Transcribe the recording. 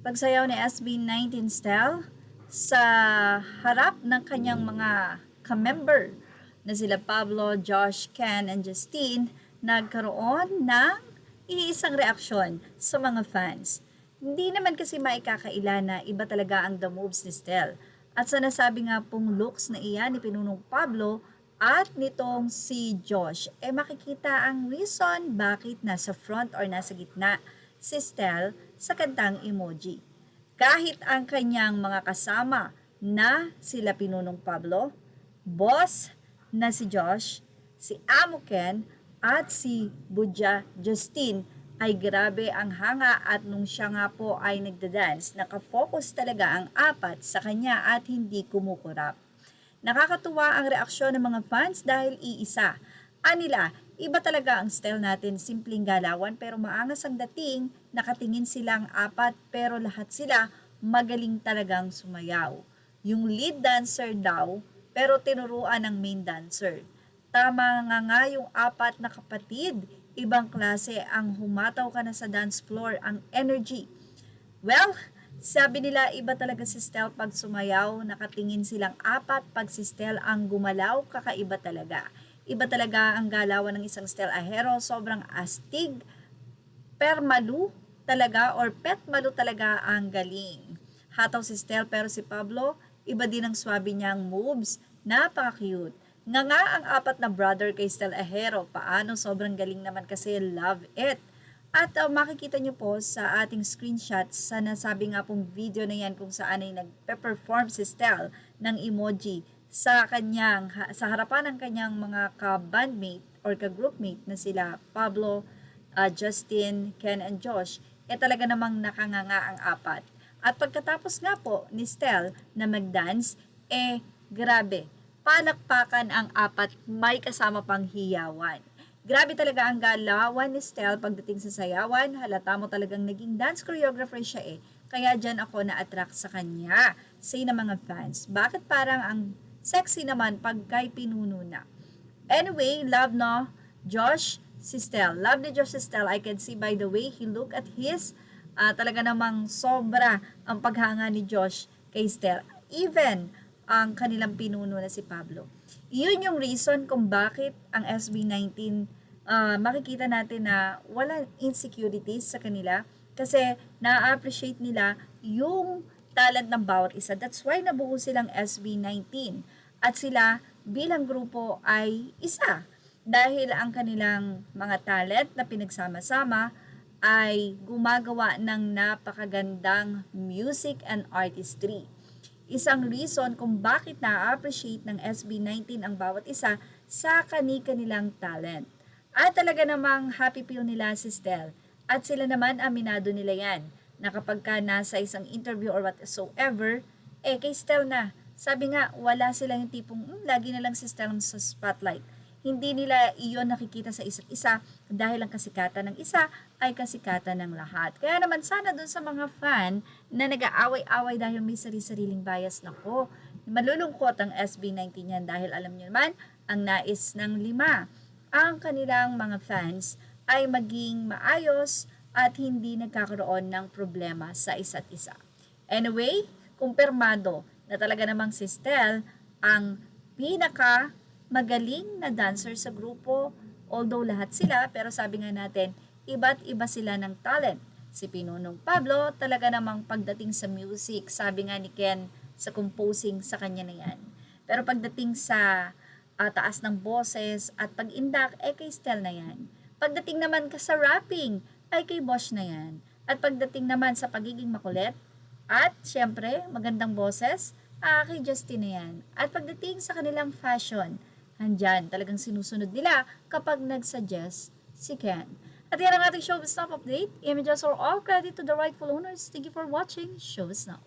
Pagsayaw ni SB19 Style sa harap ng kanyang mga ka-member na sila Pablo, Josh, Ken, and Justine, nagkaroon ng iisang reaksyon sa mga fans. Hindi naman kasi maikakaila na iba talaga ang the moves ni Stel. At sa nasabi nga pong looks na iyan ni Pinunong Pablo at nitong si Josh, makikita ang reason bakit nasa front or nasa gitna si Stel sa kantang Emoji. Kahit ang kanyang mga kasama na sila Pinunong Pablo, boss na si Josh, si Amo Ken, at si Budja Justine ay grabe ang hanga at nung siya nga po ay nagda-dance, nakafocus talaga ang apat sa kanya at hindi kumukurap. Nakakatuwa ang reaksyon ng mga fans dahil iisa. Anila, iba talaga ang style natin, simpleng galawan pero maangas ang dating, nakatingin silang apat pero lahat sila magaling talagang sumayaw. Yung lead dancer daw pero tinuruan ng main dancer. Tama nga yung apat na kapatid, ibang klase ang humataw ka na sa dance floor, ang energy. Well, sabi nila iba talaga si Stel pag sumayaw, nakatingin silang apat, pag si Stel ang gumalaw, kakaiba talaga. Iba talaga ang galawan ng isang Stel Ahero, sobrang astig, permalu talaga or petmalu talaga ang galing. Hataw si Stel pero si Pablo, iba din ang swabe niyang moves, napaka-cute. Nga ang apat na brother kay Stel Ahero, paano sobrang galing naman kasi love it. At makikita nyo po sa ating screenshot sa nasabi nga pong video na yan kung saan ay nagpe-perform si Stel ng emoji sa kanyang, sa harapan ng kanyang mga ka-bandmate or ka-groupmate na sila Pablo, Justin, Ken, and Josh, talaga namang nakanganga ang apat. At pagkatapos nga po ni Stel na mag-dance, grabe, palakpakan ang apat, may kasama pang hiyawan. Grabe talaga ang galawan ni Stel pagdating sa sayawan. Halata mo talagang naging dance choreographer siya Kaya dyan ako na-attract sa kanya. Say na mga fans, bakit parang ang sexy naman pag kay Pinuno na? Anyway, love no, Josh, si Stel. Love ni Josh si Stel. I can see by the way he look at his, talaga namang sobra ang paghanga ni Josh kay Stel. Even ang kanilang pinuno na si Pablo. Yun yung reason kung bakit ang SB19 makikita natin na wala insecurities sa kanila kasi na-appreciate nila yung talent ng bawat isa. That's why nabuo silang SB19 at sila bilang grupo ay isa dahil ang kanilang mga talent na pinagsama-sama ay gumagawa ng napakagandang music and artistry. Isang reason kung bakit na-appreciate ng SB19 ang bawat isa sa kani-kanilang talent. At talaga namang happy feel nila si Stel. At sila naman aminado nila yan na kapag ka nasa isang interview or whatsoever, kay Stel na. Sabi nga, wala sila yung tipong, lagi na lang si Stel sa spotlight. Hindi nila iyon nakikita sa isa't isa dahil ang kasikatan ng isa ay kasikatan ng lahat. Kaya naman sana dun sa mga fan na nag-aaway-away dahil may sarili-sariling bias, nako, malulungkot ang SB19 yan dahil alam nyo naman, ang nais ng 5, ang kanilang mga fans ay maging maayos at hindi nagkakaroon ng problema sa isa't isa. Anyway, kumpirmado na talaga namang si Stel ang pinaka magaling na dancer sa grupo, although lahat sila, pero sabi nga natin, iba't iba sila ng talent. Si Pinunong Pablo, talaga namang pagdating sa music, sabi nga ni Ken, sa composing sa kanya na yan. Pero pagdating sa taas ng boses at pag-indak, kay Stel na yan. Pagdating naman ka sa rapping, ay kay Bosch na yan. At pagdating naman sa pagiging makulit, at syempre, magandang boses, kay Justin na yan. At pagdating sa kanilang fashion, handyan, talagang sinusunod nila kapag nag-suggest si Ken. At yan ang ating Showbiz Now update. Images are all credit to the rightful owners. Thank you for watching Showbiz Now.